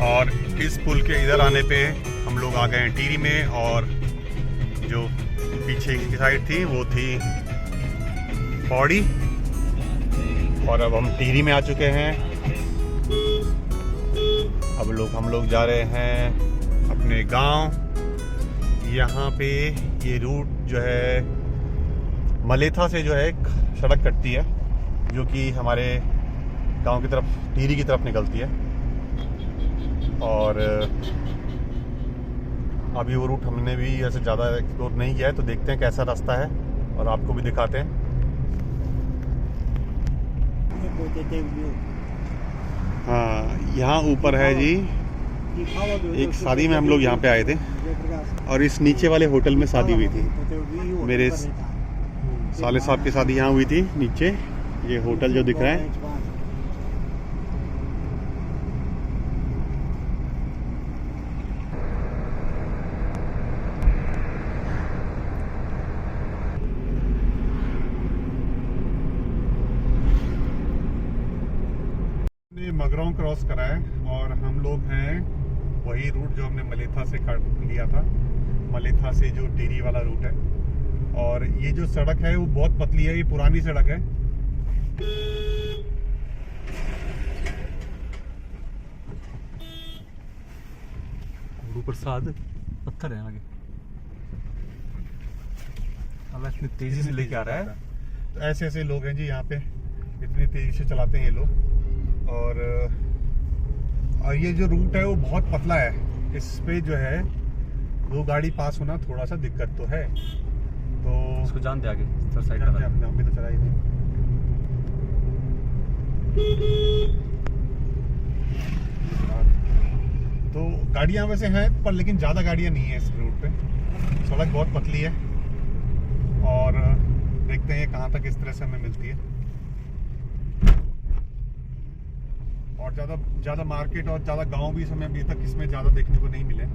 और इस पुल के इधर आने पे हम लोग आ गए हैं टिहरी में, और जो पीछे की साइड थी वो थी पौड़ी, और अब हम टिहरी में आ चुके हैं। अब हम लोग जा रहे हैं अपने गांव। यहाँ पे ये रूट जो है मलेथा से जो है एक सड़क कटती है, जो कि हमारे गांव की तरफ, टिहरी की तरफ निकलती है। और अभी वो रूट हमने भी ऐसे ज़्यादा एक्सप्लोर नहीं किया है, तो देखते हैं कैसा रास्ता है और आपको भी दिखाते हैं। हाँ, यहाँ ऊपर है जी, एक शादी में हम लोग यहाँ पे आए थे, और इस नीचे वाले होटल में शादी हुई थी। मेरे साले साहब की शादी यहाँ हुई थी नीचे, ये होटल जो दिख रहा है। मगरांव क्रॉस करा है, और हम लोग हैं वही रूट जो हमने मलेथा से काट लिया था, मलेथा से जो टिहरी वाला रूट है। और ये जो सड़क है वो बहुत पतली है, ये पुरानी सड़क है। गुरु प्रसाद पत्थर है आगे, अब इतनी तेजी से लेके आ रहा है। तो ऐसे ऐसे लोग हैं जी यहाँ पे, इतनी तेजी से चलाते हैं ये लोग। और ये जो रूट है वो बहुत पतला है, इस पे जो है दो गाड़ी पास होना थोड़ा सा दिक्कत तो है। तो इसको जान दे आगे साइड का, हम भी तो चला ही नहीं। तो गाड़ियां वैसे हैं पर, लेकिन ज़्यादा गाड़ियां नहीं है इस रूट पे। सड़क बहुत पतली है, और देखते हैं कहाँ तक इस तरह से हमें मिलती है। और ज़्यादा मार्केट और ज़्यादा गांव भी हमें अभी तक इसमें ज़्यादा देखने को नहीं मिले।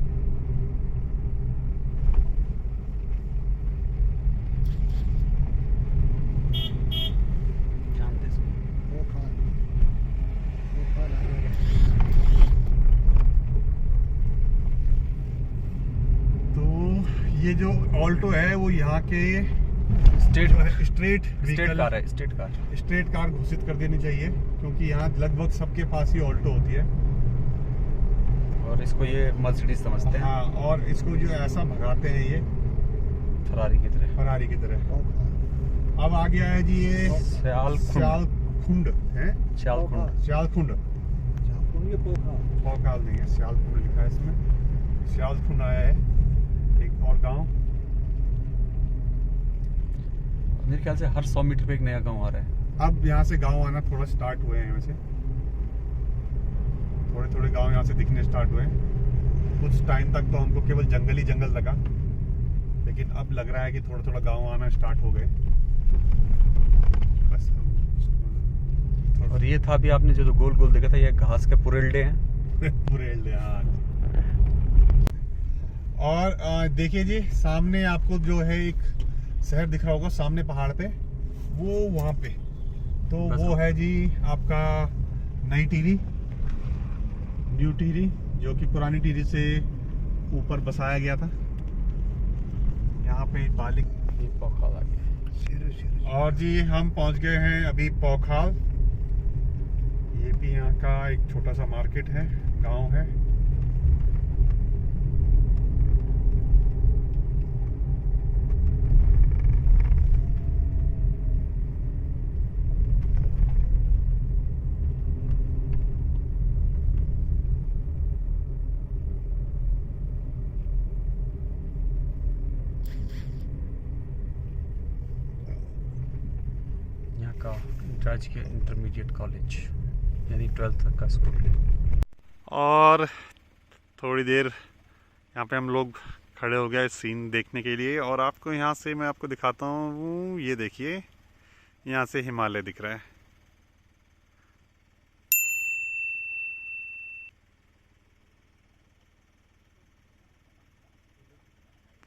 तो ये जो ऑल्टो है वो यहाँ के स्ट्रेट कार है, स्ट्रेट कार घोषित कर देनी चाहिए, क्योंकि यहाँ लगभग सबके पास ही ऑल्टो होती है, और इसको ये मर्सिडीज समझते हैं। हाँ, और इसको जो ऐसा भगाते हैं ये फरारी की तरह। अब आ गया है जी ये सियालखुंड है, सियालखुंड पोखाल नहीं है, सियालखुंड लिखा है इसमें। सियालखुंड आया है एक और गांव। मेरे ख्याल से हर 100 मीटर पे एक नया गांव आ रहा है। अब यहाँ से गांव आना थोड़ा स्टार्ट हुए हैं, वैसे थोड़े गांव यहाँ से दिखने स्टार्ट हुए हैं। कुछ टाइम तक तो हमको केवल जंगल ही जंगल लगा, लेकिन अब लग रहा है कि थोड़ा गांव आना स्टार्ट हो गए बस। और ये था अभी आपने जो गोल गोल देखा था, ये घास के पुरेल्डे हैं। पुरेल्डे, हाँ। और देखिए जी, सामने आपको जो है एक शहर दिख रहा होगा सामने पहाड़ पे, वो वहाँ पे, तो वो है जी आपका नई टिहरी, न्यू टिहरी, जो कि पुरानी टिहरी से ऊपर बसाया गया था। यहाँ पे बालिक पोखाल आ गया। और जी हम पहुँच गए हैं अभी पोखाल। ये भी यहाँ का एक छोटा सा मार्केट है, गांव है। का राजकीय इंटरमीडिएट कॉलेज, यानी 12th तक का स्कूल। और थोड़ी देर यहाँ पे हम लोग खड़े हो गए सीन देखने के लिए, और आपको यहाँ से मैं आपको दिखाता हूँ। ये देखिए, यहाँ से हिमालय दिख रहा है।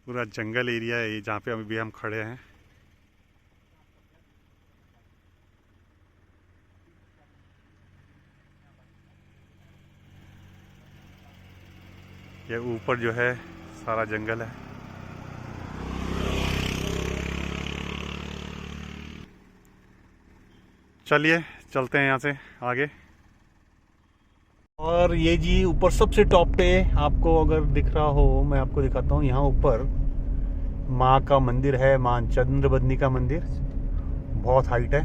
पूरा जंगल एरिया है ये, जहाँ पे अभी हम खड़े हैं। ये ऊपर जो है सारा जंगल है। चलिए चलते हैं यहाँ से आगे। और ये जी ऊपर सबसे टॉप पे आपको अगर दिख रहा हो, मैं आपको दिखाता हूँ। यहाँ ऊपर माँ का मंदिर है, माँ चंद्रबदनी का मंदिर, बहुत हाइट है।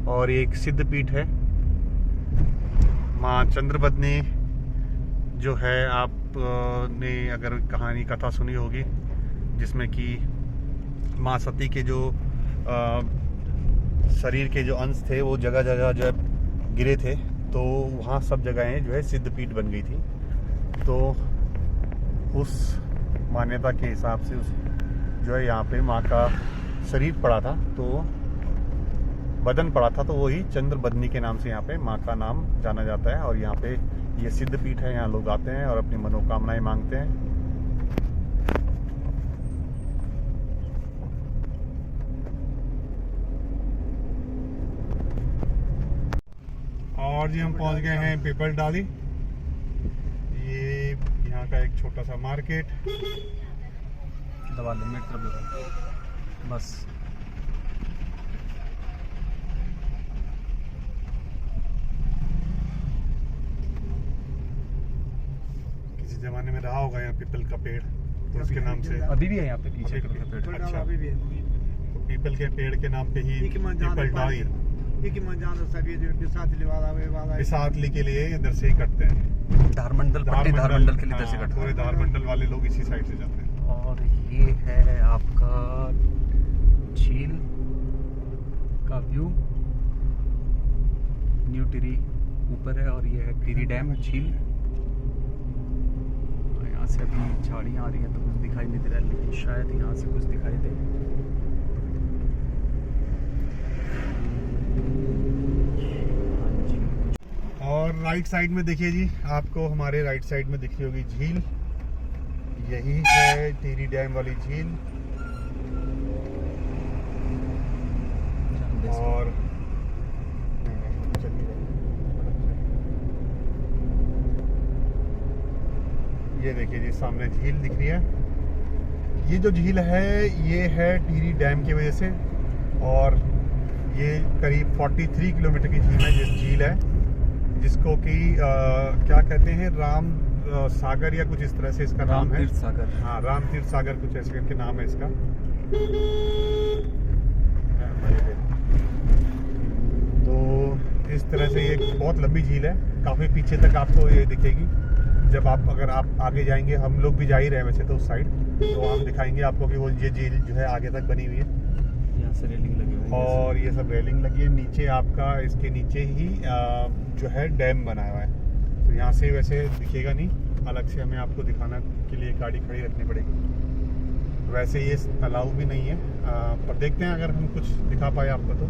और एक सिद्ध पीठ है माँ चंद्रबदनी, जो है आपने अगर कहानी कथा सुनी होगी, जिसमें कि माँ सती के जो शरीर के जो अंश थे वो जगह जगह जो है गिरे थे, तो वहाँ सब जगहें जो है सिद्ध पीठ बन गई थी। तो उस मान्यता के हिसाब से उस जो है यहाँ पे माँ का शरीर पड़ा था, तो बदन पड़ा था, तो वही चंद्रबदनी के नाम से यहाँ पे माँ का नाम जाना जाता है। और यहाँ पे ये सिद्ध पीठ है, यहाँ लोग आते हैं और अपनी मनोकामनाएं मांगते हैं। और जी हम पहुंच गए हैं पीपल डाली। ये यहाँ का एक छोटा सा मार्केट। दबा ले, मेरी तरफ दबा बस। किसी जमाने में रहा होगा यहाँ पीपल का पेड़, तो उसके नाम से अभी भी है यहाँ पे पीछे का पेड़। अच्छा, तो पीपल के पेड़ के नाम पे ही पीपल डाली बिसातली के लिए इधर से ही करते हैं। धारमंडल पट्टी धारमंडल के लिए इधर से करते पूरे धारमंडल वाले लोग इसी साइड से जाते हैं। और ये है आपका झील का व्यू। न्यू टिरी ऊपर है और ये है टिरी डैम झील। यहाँ से अभी झाड़ियाँ आ रही हैं तो कुछ दिखाई नहीं दे रहा है, लेकिन शायद यहाँ से कुछ दिखाई दे। और राइट साइड में देखिए जी, आपको हमारे राइट साइड में दिख रही होगी झील। यही है टिरी डैम वाली झील। और ये देखिए जी सामने झील दिख रही है। ये जो झील है ये है टिरी डैम की वजह से, और ये करीब 43 किलोमीटर की झील है, जिसको कि क्या कहते हैं, राम सागर या कुछ इस तरह से इसका नाम है। राम तीर्थ सागर। हाँ, राम तीर्थ सागर कुछ ऐसे करके नाम है इसका। तो इस तरह से ये बहुत लंबी झील है, काफ़ी पीछे तक आपको ये दिखेगी। जब अगर आप आगे जाएंगे, हम लोग भी जा ही रहे हैं वैसे तो उस साइड, तो हम दिखाएंगे आपको कि वो ये झील जो है आगे तक बनी हुई है। यहाँ से रेलिंग लगी हुई है और ये सब रेलिंग लगी है। नीचे आपका इसके नीचे ही जो है डैम बना हुआ है, तो यहाँ से वैसे दिखेगा नहीं, अलग से हमें आपको दिखाना के लिए गाड़ी खड़ी रखनी पड़ेगी। वैसे ये अलाउ भी नहीं है, पर देखते हैं अगर हम कुछ दिखा पाए आपको। तो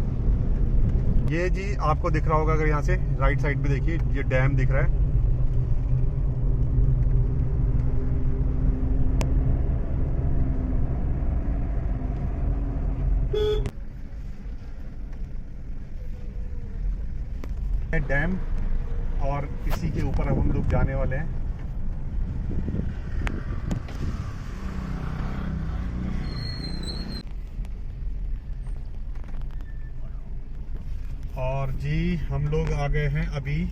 ये जी आपको दिख रहा होगा, अगर यहाँ से राइट साइड भी देखिए, ये डैम दिख रहा है। डैम, और इसी के ऊपर अब हम लोग जाने वाले हैं। और जी हम लोग आ गए हैं अभी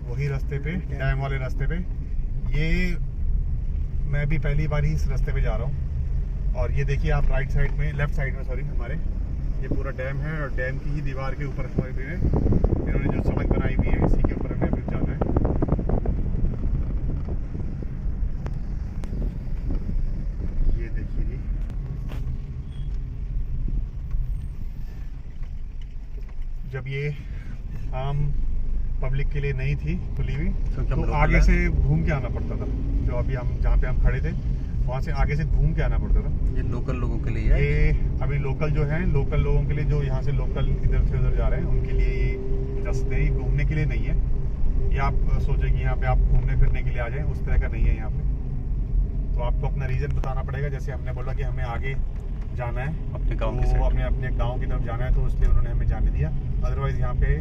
वही रास्ते पे, डैम वाले रास्ते पे। ये मैं भी पहली बार ही इस रास्ते पे जा रहा हूँ। और ये देखिए आप राइट साइड में, लेफ्ट साइड में सॉरी, हमारे ये पूरा डैम है, और डैम की ही दीवार के ऊपर इन्होंने जो सड़क बनाई हुई है, इसी के ऊपर हमें अभी जाना है। ये देखिए जी, जब ये आम पब्लिक के लिए नहीं थी खुली हुई, तो आगे से घूम के आना पड़ता था। जो अभी हम जहाँ पे हम खड़े थे, वहाँ से आगे से घूम के आना पड़ता था। ये लोकल लोगों के लिए है। ये अभी लोकल जो है, लोकल लोगों के लिए, जो यहाँ से लोकल इधर से उधर जा रहे हैं, उनके लिए ये रास्ते ही घूमने के लिए नहीं है। ये आप सोचें कि यहाँ पे आप घूमने फिरने के लिए आ जाएं, उस तरह का नहीं है यहाँ पे। तो आपको अपना रीजन बताना पड़ेगा। जैसे हमने बोला कि हमें आगे जाना है अपने गाँव तो अपने गाँव की तरफ जाना है, तो इसलिए उन्होंने हमें जाने दिया। अदरवाइज यहाँ पे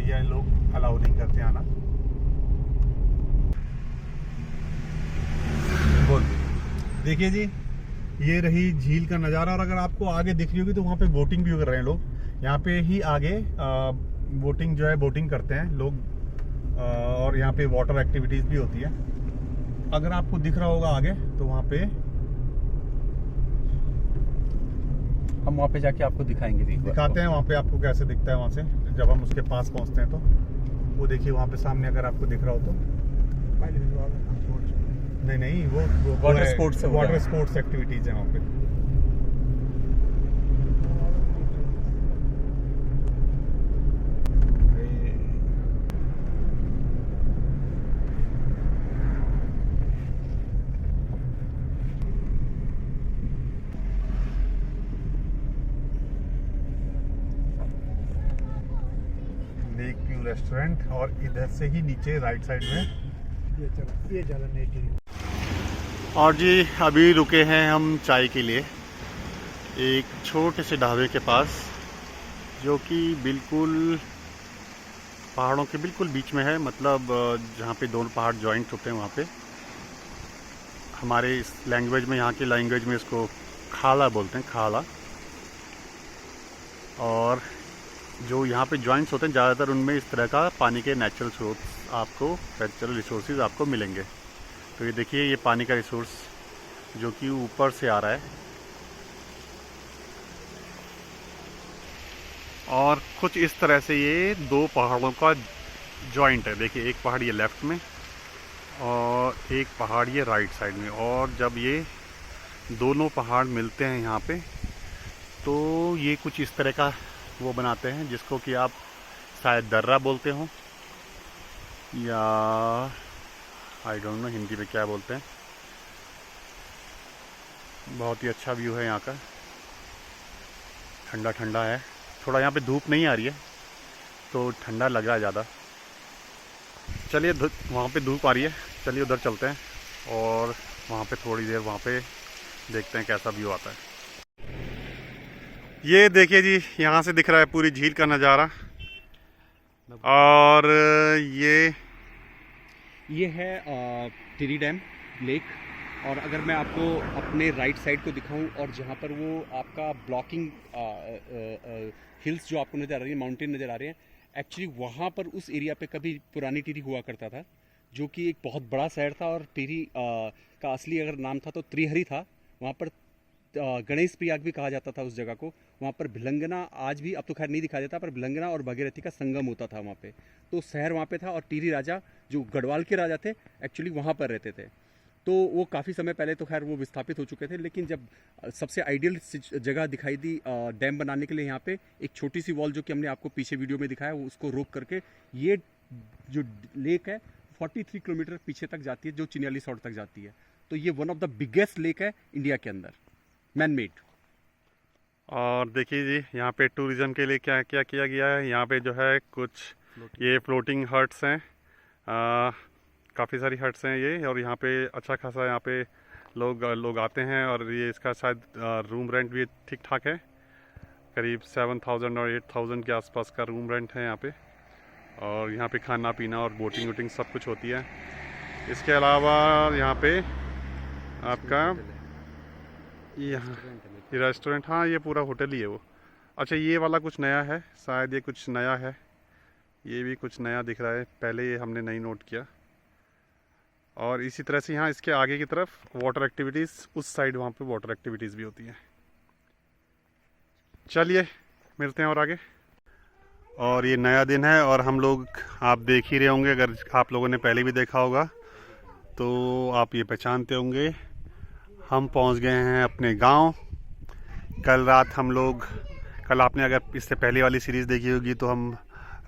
ये लोग अलाउ नहीं करते आना। बोल। देखिए जी, ये रही झील का नज़ारा। और अगर आपको आगे दिख रही होगी तो वहाँ पे बोटिंग भी कर रहे हैं लोग। यहाँ पे ही आगे बोटिंग जो है, बोटिंग करते हैं लोग। और यहाँ पे वाटर एक्टिविटीज़ भी होती है। अगर आपको दिख रहा होगा आगे तो वहाँ पे हम वहाँ पे जाके आपको दिखाएंगे भी, दिखाते हैं वहाँ पे आपको कैसे दिखता है वहाँ से जब हम उसके पास पहुँचते हैं। तो वो देखिए वहाँ पे सामने अगर आपको दिख रहा हो तो, नहीं वो water sports, water sports activities है वहाँ पे। लेक व्यू रेस्टोरेंट, और इधर से ही नीचे राइट साइड में ये ज़्यादा नहीं। और जी अभी रुके हैं हम चाय के लिए एक छोटे से ढाबे के पास, जो कि बिल्कुल पहाड़ों के बिल्कुल बीच में है। मतलब जहाँ पे दोनों पहाड़ जॉइंट होते हैं वहाँ पे। हमारे इस लैंग्वेज में, यहाँ की लैंग्वेज में इसको खाला बोलते हैं, खाला। और जो यहाँ पे जॉइंट्स होते हैं ज़्यादातर उनमें इस तरह का पानी के नेचुरल स्रोत आपको, नेचुरल रिसोर्सेज आपको मिलेंगे। तो ये देखिए, ये पानी का रिसोर्स जो कि ऊपर से आ रहा है। और कुछ इस तरह से ये दो पहाड़ों का जॉइंट है। देखिए, एक पहाड़ ये लेफ़्ट में और एक पहाड़ ये राइट साइड में। और जब ये दोनों पहाड़ मिलते हैं यहाँ पे, तो ये कुछ इस तरह का वो बनाते हैं, जिसको कि आप शायद दर्रा बोलते हो, या आई डोंट नो हिंदी में क्या बोलते हैं। बहुत ही अच्छा व्यू है यहाँ का, ठंडा ठंडा है। थोड़ा यहाँ पे धूप नहीं आ रही है तो ठंडा लग रहा है ज़्यादा। चलिए, वहाँ पे धूप आ रही है, चलिए उधर चलते हैं और वहाँ पे थोड़ी देर वहाँ पे देखते हैं कैसा व्यू आता है। ये देखिए जी, यहाँ से दिख रहा है पूरी झील का नज़ारा। और ये है टिहरी डैम लेक। और अगर मैं आपको अपने राइट साइड को दिखाऊं, और जहाँ पर वो आपका ब्लॉकिंग हिल्स जो आपको नज़र आ रही है, माउंटेन नज़र आ रहे हैं, एक्चुअली वहाँ पर उस एरिया पे कभी पुरानी टिहरी हुआ करता था, जो कि एक बहुत बड़ा शहर था। और टिहरी का असली अगर नाम था तो त्रिहरी था। वहाँ पर गणेश प्रयाग भी कहा जाता था उस जगह को। वहाँ पर भिलंगना आज भी, अब तो खैर नहीं दिखाया जाता, पर भिलंगना और भागीरथी का संगम होता था वहाँ पे। तो शहर वहाँ पे था, और टिहरी राजा जो गढ़वाल के राजा थे एक्चुअली वहाँ पर रहते थे। तो वो काफ़ी समय पहले तो खैर वो विस्थापित हो चुके थे, लेकिन जब सबसे आइडियल जगह दिखाई दी डैम बनाने के लिए, यहाँ पे एक छोटी सी वॉल जो कि हमने आपको पीछे वीडियो में दिखाया, वो उसको रोक करके ये जो लेक है 43 किलोमीटर पीछे तक जाती है, जो चिन्याली सॉर्ट तक जाती है। तो ये one of the biggest lake है इंडिया के अंदर, मैन मेड। और देखिए जी, यहाँ पे टूरिज्म के लिए क्या क्या किया गया है। यहाँ पे जो है कुछ ये फ्लोटिंग हट्स हैं, काफ़ी सारी हट्स हैं ये। और यहाँ पे अच्छा खासा यहाँ पे लोग आते हैं। और ये इसका शायद रूम रेंट भी ठीक ठाक है, करीब 7,000 और 8,000 के आसपास का रूम रेंट है यहाँ पे। और यहाँ पे खाना पीना और बोटिंग वोटिंग सब कुछ होती है। इसके अलावा यहाँ पे आपका यहाँ ये रेस्टोरेंट, हाँ ये पूरा होटल ही है वो। अच्छा, ये वाला कुछ नया है, शायद ये कुछ नया है, ये भी कुछ नया दिख रहा है, पहले ये हमने नहीं नोट किया। और इसी तरह से यहाँ इसके आगे की तरफ वाटर एक्टिविटीज़, उस साइड वहाँ पे वाटर एक्टिविटीज़ भी होती हैं। चलिए मिलते हैं और आगे। और ये नया दिन है और हम लोग, आप देख ही रहे होंगे, अगर आप लोगों ने पहले भी देखा होगा तो आप ये पहचानते होंगे। हम पहुँच गए हैं अपने गांव। कल रात हम लोग, कल आपने अगर इससे पहले वाली सीरीज़ देखी होगी तो हम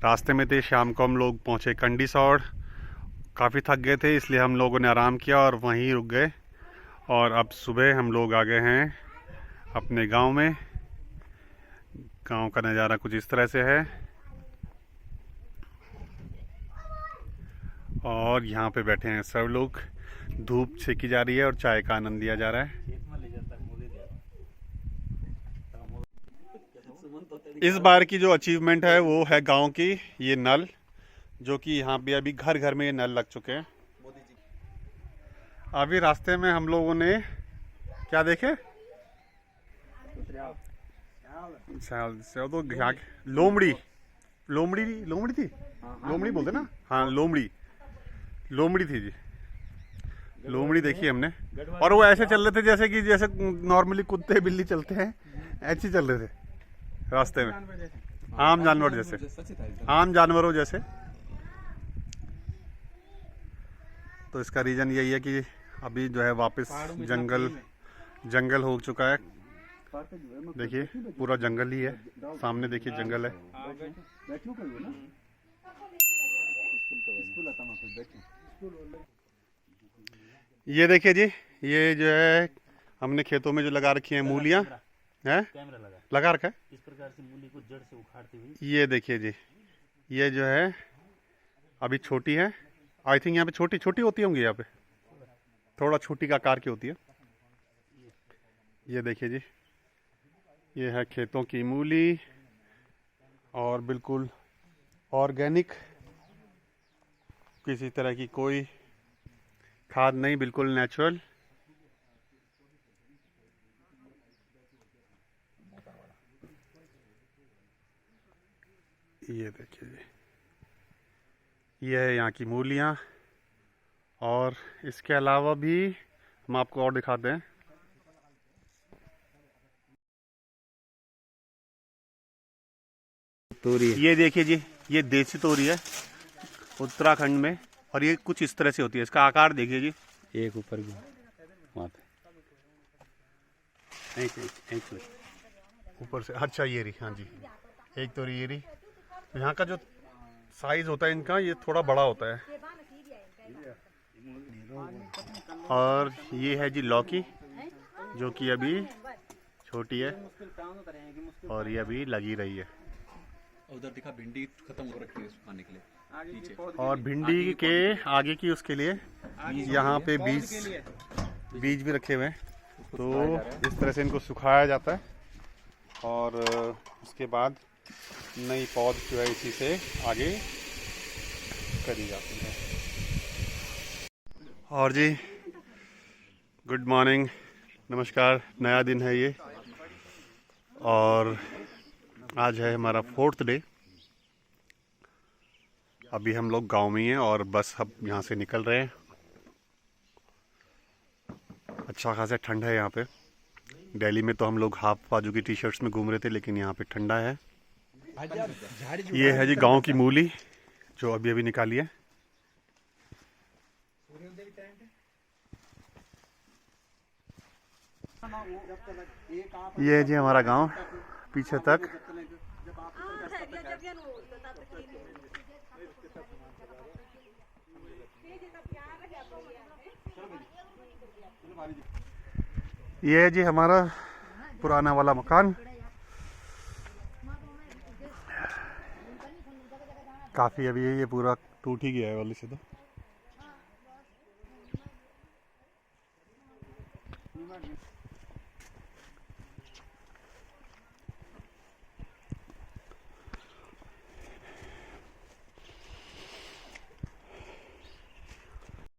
रास्ते में थे। शाम को हम लोग पहुँचे कंडीसौर, काफ़ी थक गए थे इसलिए हम लोगों ने आराम किया और वहीं रुक गए। और अब सुबह हम लोग आ गए हैं अपने गांव में। गांव का नज़ारा कुछ इस तरह से है। और यहाँ पे बैठे हैं सब लोग, धूप सेकी जा रही है और चाय का आनंद लिया जा रहा है। इस बार की जो अचीवमेंट है वो है गांव की ये नल, जो कि यहाँ पे अभी घर घर में ये नल लग चुके हैं। अभी रास्ते में हम लोगों ने क्या देखे? तो यहाँ लोमड़ी थी, लोमड़ी बोलते ना, हाँ लोमड़ी थी जी, लोमड़ी देखी हमने। और वो ऐसे चल रहे थे जैसे नॉर्मली कुत्ते बिल्ली चलते हैं, ऐसे चल रहे थे रास्ते में, आम जानवरों जैसे। तो इसका रीजन यही है कि अभी जो है वापस जंगल हो चुका है। देखिए पूरा जंगल ही है, सामने देखिए जंगल है। ये देखिए जी, ये जो है हमने खेतों में जो लगा रखी है मूलियां, है लगा रखा है इस प्रकार से मूली को जड़ से उखाड़ती हुई। ये देखिए जी, ये जो है अभी छोटी है। आई थिंक यहाँ पे छोटी होती होंगी, यहाँ पे थोड़ा छोटी का आकार की होती है। ये देखिए जी, ये है खेतों की मूली और बिल्कुल ऑर्गेनिक, किसी तरह की कोई खाद नहीं, बिल्कुल नेचुरल। ये देखिए जी, ये है यहाँ की मूलियाँ। और इसके अलावा भी हम आपको और दिखाते हैं। तोरी ये देखिए जी, ये देसी तोरी है उत्तराखंड में, और ये कुछ इस तरह से होती है। इसका आकार देखिए जी, एक ऊपर भी वहाँ पे ऊपर से। अच्छा ये रही, हाँ जी एक तोरी ये रही। यहाँ का जो साइज होता है इनका, ये थोड़ा बड़ा होता है। और ये है जी लौकी, जो कि अभी छोटी है और ये अभी लगी रही है। उधर दिखा भिंडी खत्म हो रखी है खाने के लिए नीचे। और भिंडी के आगे की उसके लिए यहाँ पे बीज भी रखे हुए हैं। तो इस तरह से इनको सुखाया जाता है और उसके बाद नई पौध जो है इसी से आगे करी जाती है। और जी गुड मॉर्निंग, नमस्कार। नया दिन है ये और आज है हमारा 4th डे। अभी हम लोग गांव में ही हैं और बस अब यहाँ से निकल रहे हैं। अच्छा खासा ठंड है यहाँ पे। दिल्ली में तो हम लोग हाफ बाजू की टी-शर्ट्स में घूम रहे थे, लेकिन यहाँ पे ठंडा है। ये है जी गांव की मूली, जो अभी अभी निकाली है। ये है जी हमारा गांव पीछे तक। ये है जी हमारा पुराना वाला मकान। काफी अभी ये पूरा टूट ही गया है वाले से। तो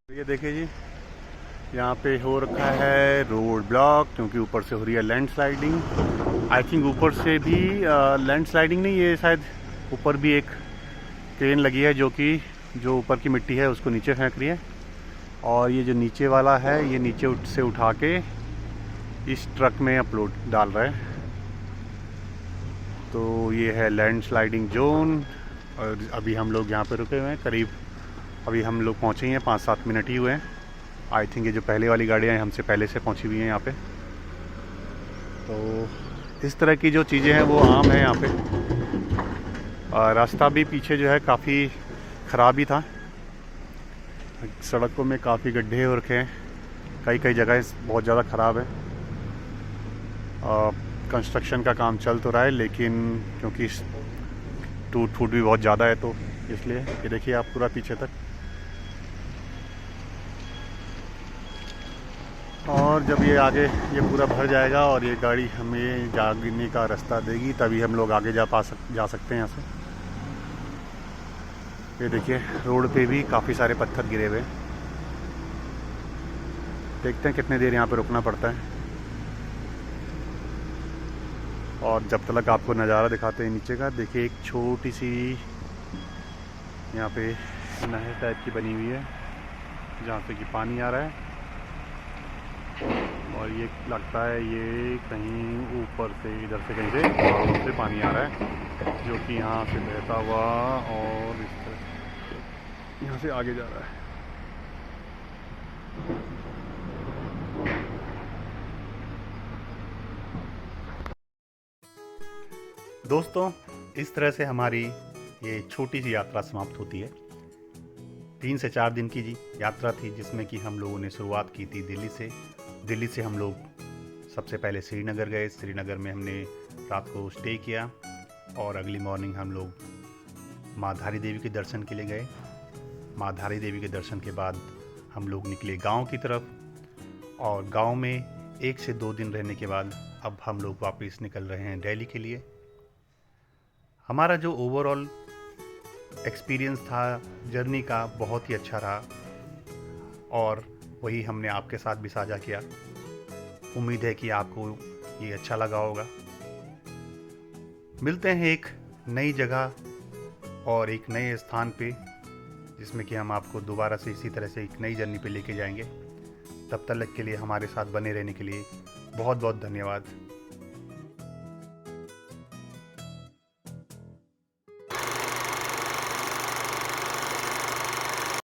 ये देखिए जी, यहाँ पे हो रखा है रोड ब्लॉक, क्योंकि ऊपर से हो रही है लैंडस्लाइडिंग। आई थिंक ऊपर से भी लैंडस्लाइडिंग नहीं, ये शायद ऊपर भी एक क्रेन लगी है जो ऊपर की मिट्टी है उसको नीचे फेंक रही है। और ये जो नीचे वाला है, ये नीचे से उठा के इस ट्रक में अपलोड डाल रहा है। तो ये है लैंडस्लाइडिंग जोन। और अभी हम लोग यहाँ पे रुके हुए हैं। करीब अभी हम लोग पहुँचे ही हैं, 5-7 मिनट ही हुए हैं। आई थिंक ये जो पहले वाली गाड़ियाँ हैं हमसे पहले से पहुँची हुई हैं यहाँ पे। तो इस तरह की जो चीज़ें हैं वो आम है यहाँ पे। रास्ता भी पीछे जो है काफ़ी ख़राब ही था। सड़कों में काफ़ी गड्ढे हो रखे हैं, कई जगह बहुत ज़्यादा ख़राब है। कंस्ट्रक्शन का काम चल तो रहा है, लेकिन क्योंकि टूट फूट भी बहुत ज़्यादा है, तो इसलिए ये देखिए आप पूरा पीछे तक। और जब ये आगे ये पूरा भर जाएगा और ये गाड़ी हमें जाने का रास्ता देगी, तभी हम लोग आगे जा सकते हैं यहाँ से। ये देखिए रोड पे भी काफ़ी सारे पत्थर गिरे हुए हैं। देखते हैं कितने देर यहाँ पे रुकना पड़ता है। और जब तक आपको नज़ारा दिखाते हैं नीचे का, देखिए एक छोटी सी यहाँ पे नहर टाइप की बनी हुई है जहाँ से कि पानी आ रहा है। और ये लगता है ये कहीं ऊपर से, इधर से कहीं से पहाड़ों से पानी आ रहा है, जो कि यहाँ से बहता हुआ और इस तरह यहाँ से आगे जा रहा है। दोस्तों, इस तरह से हमारी ये छोटी सी यात्रा समाप्त होती है। 3 से 4 दिन की जी यात्रा थी, जिसमें कि हम लोगों ने शुरुआत की थी दिल्ली से। दिल्ली से हम लोग सबसे पहले श्रीनगर गए। श्रीनगर में हमने रात को स्टे किया और अगली मॉर्निंग हम लोग माँ धारी देवी के दर्शन के लिए गए। माँ धारी देवी के दर्शन के बाद हम लोग निकले गांव की तरफ, और गांव में 1 से 2 दिन रहने के बाद अब हम लोग वापस निकल रहे हैं दिल्ली के लिए। हमारा जो ओवरऑल एक्सपीरियंस था जर्नी का, बहुत ही अच्छा रहा और वही हमने आपके साथ भी साझा किया। उम्मीद है कि आपको ये अच्छा लगा होगा। मिलते हैं एक नई जगह और एक नए स्थान पे, जिसमें कि हम आपको दोबारा से इसी तरह से एक नई जर्नी पे लेके जाएंगे। तब तक के लिए हमारे साथ बने रहने के लिए बहुत बहुत धन्यवाद।